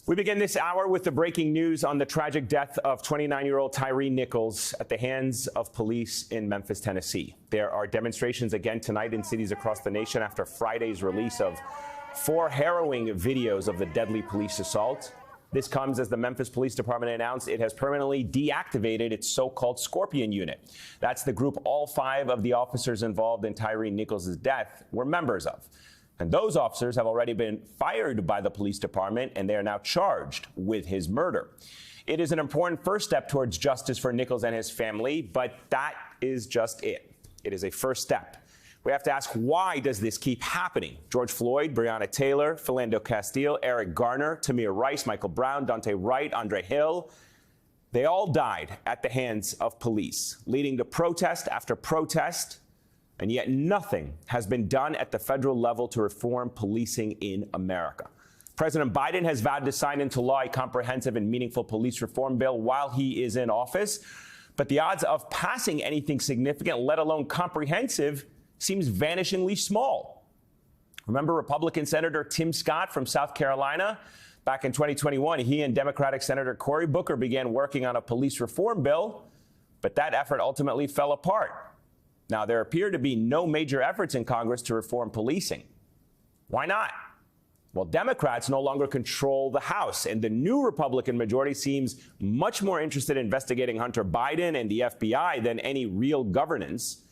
We begin this hour with the breaking news on the tragic death of 29-year-old Tyre Nichols at the hands of police in Memphis, Tennessee. There are demonstrations again tonight in cities across the nation after Friday's release of 4 harrowing videos of the deadly police assault. This comes as the Memphis Police Department announced it has permanently deactivated its so-called Scorpion unit. That's the group all 5 of the officers involved in Tyre Nichols' death were members of. And those officers have already been fired by the police department, and they are now charged with his murder. It is an important first step towards justice for Nichols and his family, but that is just it. It is a first step. We have to ask, why does this keep happening? George Floyd, Breonna Taylor, Philando Castile, Eric Garner, Tamir Rice, Michael Brown, Daunte Wright, Andre Hill, they all died at the hands of police, leading to protest after protest. And yet nothing has been done at the federal level to reform policing in America. President Biden has vowed to sign into law a comprehensive and meaningful police reform bill while he is in office. But the odds of passing anything significant, let alone comprehensive, seems vanishingly small. Remember Republican Senator Tim Scott from South Carolina? Back in 2021, he and Democratic Senator Cory Booker began working on a police reform bill, but that effort ultimately fell apart. Now, there appear to be no major efforts in Congress to reform policing. Why not? Well, Democrats no longer control the House, and the new Republican majority seems much more interested in investigating Hunter Biden and the FBI than any real governance.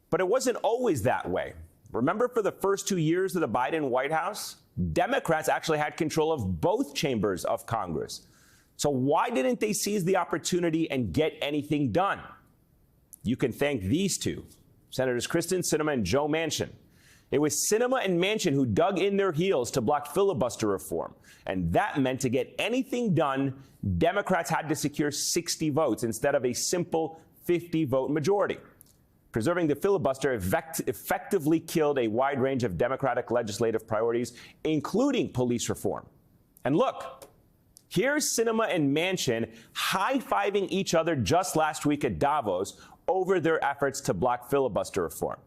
But it wasn't always that way. Remember, for the first 2 years of the Biden White House, Democrats actually had control of both chambers of Congress. So why didn't they seize the opportunity and get anything done? You can thank these two, Senators Kyrsten Sinema and Joe Manchin. It was Sinema and Manchin who dug in their heels to block filibuster reform. And that meant to get anything done, Democrats had to secure 60 votes instead of a simple 50-vote majority. Preserving the filibuster effectively killed a wide range of Democratic legislative priorities, including police reform. And look, here's Sinema and Manchin high-fiving each other just last week at Davos over their efforts to block filibuster reform.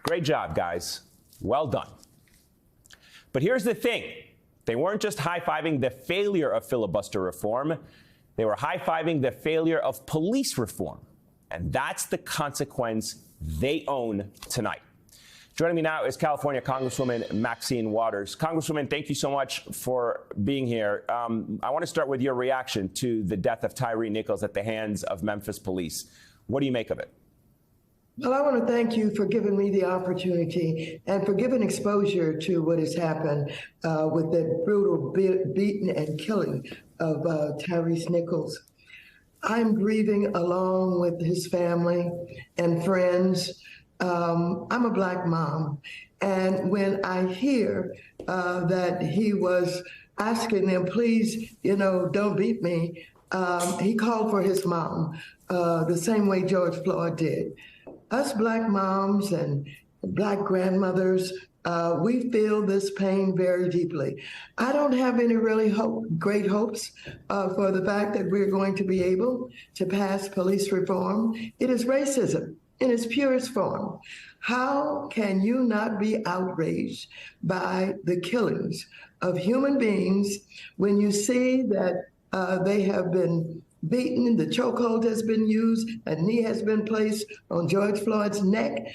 Great job, guys. Well done. But here's the thing. They weren't just high-fiving the failure of filibuster reform. They were high-fiving the failure of police reform. And that's the consequence they own tonight. Joining me now is California Congresswoman Maxine Waters. Congresswoman, thank you so much for being here. I want to start with your reaction to the death of Tyre Nichols at the hands of Memphis police. What do you make of it? Well, I want to thank you for giving me the opportunity and for giving exposure to what has happened with the brutal beating and killing of Tyre Nichols. I'm grieving along with his family and friends. I'm a Black mom, and when I hear that he was asking them, please, don't beat me, he called for his mom the same way George Floyd did. Us Black moms and Black grandmothers, we feel this pain very deeply. I don't have any really great hopes for the fact that we're going to be able to pass police reform. It is racism in its purest form. How can you not be outraged by the killings of human beings when you see that they have been beaten, the chokehold has been used, a knee has been placed on George Floyd's neck,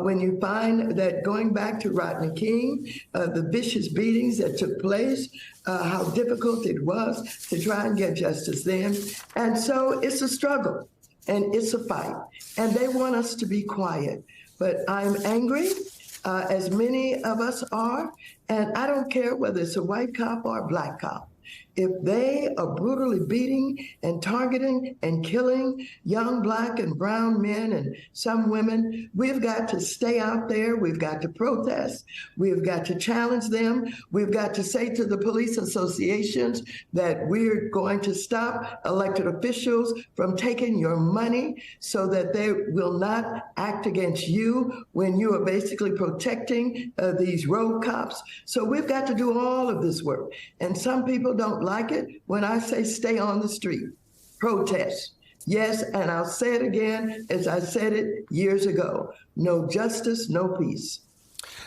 when you find that going back to Rodney King, the vicious beatings that took place, how difficult it was to try and get justice then. And so it's a struggle. And it's a fight, and they want us to be quiet. But I'm angry, as many of us are, and I don't care whether it's a white cop or a Black cop. If they are brutally beating and targeting and killing young Black and brown men and some women, we've got to stay out there. We've got to protest. We've got to challenge them. We've got to say to the police associations that we're going to stop elected officials from taking your money so that they will not act against you when you are basically protecting these rogue cops. So we've got to do all of this work. And some people don't like it when I say stay on the street, protest. Yes, and I'll say it again as I said it years ago. No justice, no peace.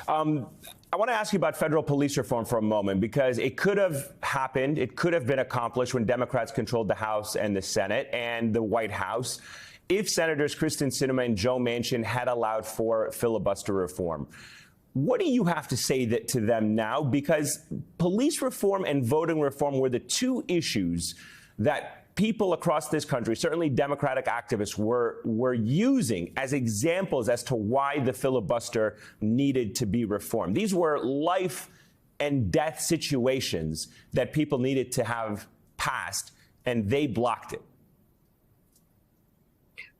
I want to ask you about federal police reform for a moment, because it could have happened. It could have been accomplished when Democrats controlled the House and the Senate and the White House if Senators Kyrsten Sinema and Joe Manchin had allowed for filibuster reform. What do you have to say to them now? Because police reform and voting reform were the two issues that people across this country, certainly Democratic activists, were using as examples as to why the filibuster needed to be reformed. These were life and death situations that people needed to have passed, and they blocked it.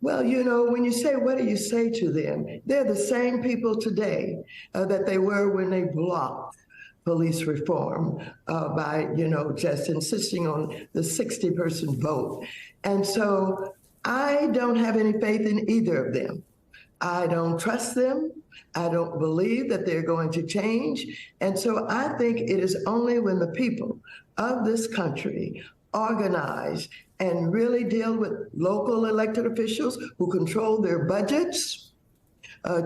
Well, you know, when you say, what do you say to them? They're the same people today that they were when they blocked police reform by, you know, just insisting on the 60-person vote. And so I don't have any faith in either of them. I don't trust them. I don't believe that they're going to change. And so I think it is only when the people of this country organize and really deal with local elected officials who control their budgets,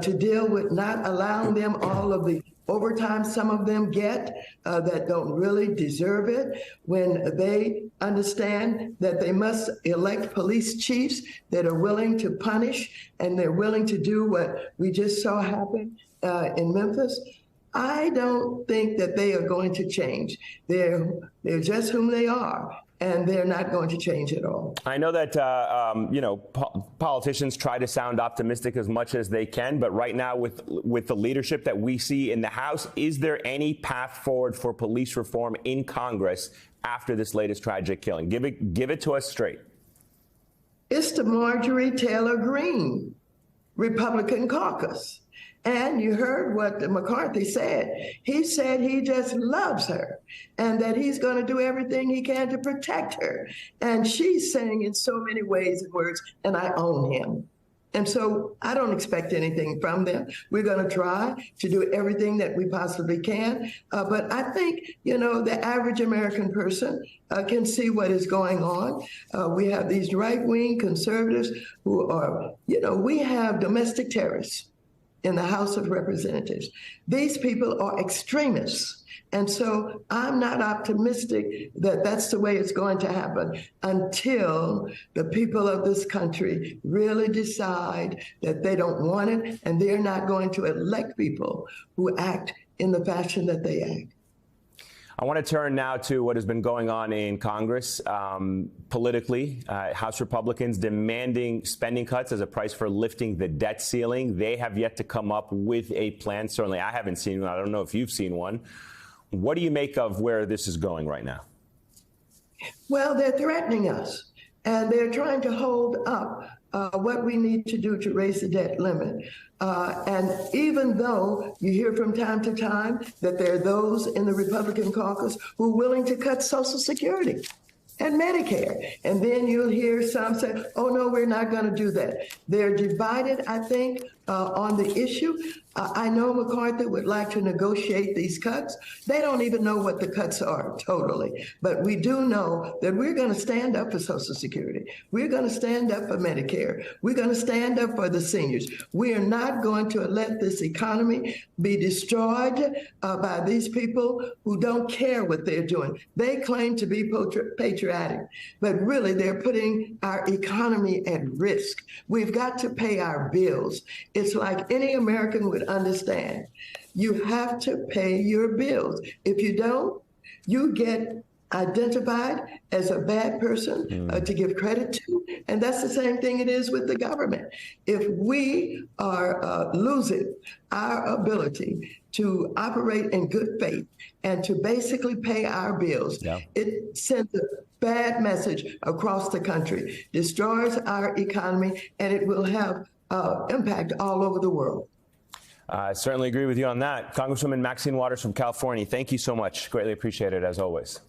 to deal with not allowing them all of the overtime some of them get that don't really deserve it, when they understand that they must elect police chiefs that are willing to punish and they're willing to do what we just saw happen in Memphis. I don't think that they are going to change. They're just whom they are, and they're not going to change at all. I know that you know, politicians try to sound optimistic as much as they can, but right now with the leadership that we see in the House, is there any path forward for police reform in Congress after this latest tragic killing? Give it to us straight. It's the Marjorie Taylor Greene Republican caucus. And you heard what McCarthy said. He said he just loves her and that he's going to do everything he can to protect her. And she's saying in so many ways and words, and I own him. And so I don't expect anything from them. We're going to try to do everything that we possibly can. But I think, you know, the average American person can see what is going on. We have these right-wing conservatives who are, you know, we have domestic terrorists in the House of Representatives. These people are extremists. And so I'm not optimistic that that's the way it's going to happen until the people of this country really decide that they don't want it and they're not going to elect people who act in the fashion that they act. I want to turn now to what has been going on in Congress politically. House Republicans demanding spending cuts as a price for lifting the debt ceiling. They have yet to come up with a plan. Certainly, I haven't seen one. I don't know if you've seen one. What do you make of where this is going right now? Well, they're threatening us, and they're trying to hold up what we need to do to raise the debt limit. And even though you hear from time to time that there are those in the Republican caucus who are willing to cut Social Security and Medicare, and then you'll hear some say, oh, no, we're not going to do that. They're divided, I think, on the issue. I know McCarthy would like to negotiate these cuts. They don't even know what the cuts are totally. But we do know that we're going to stand up for Social Security. We're going to stand up for Medicare. We're going to stand up for the seniors. We are not going to let this economy be destroyed by these people who don't care what they're doing. They claim to be patriotic, but really they're putting our economy at risk. We've got to pay our bills. It's like any American would understand. You have to pay your bills. If you don't, you get identified as a bad person to give credit to. And that's the same thing it is with the government. If we are losing our ability to operate in good faith and to basically pay our bills, it sends a bad message across the country, destroys our economy, and it will have impact all over the world. I certainly agree with you on that. Congresswoman Maxine Waters from California, thank you so much. Greatly appreciate it, as always.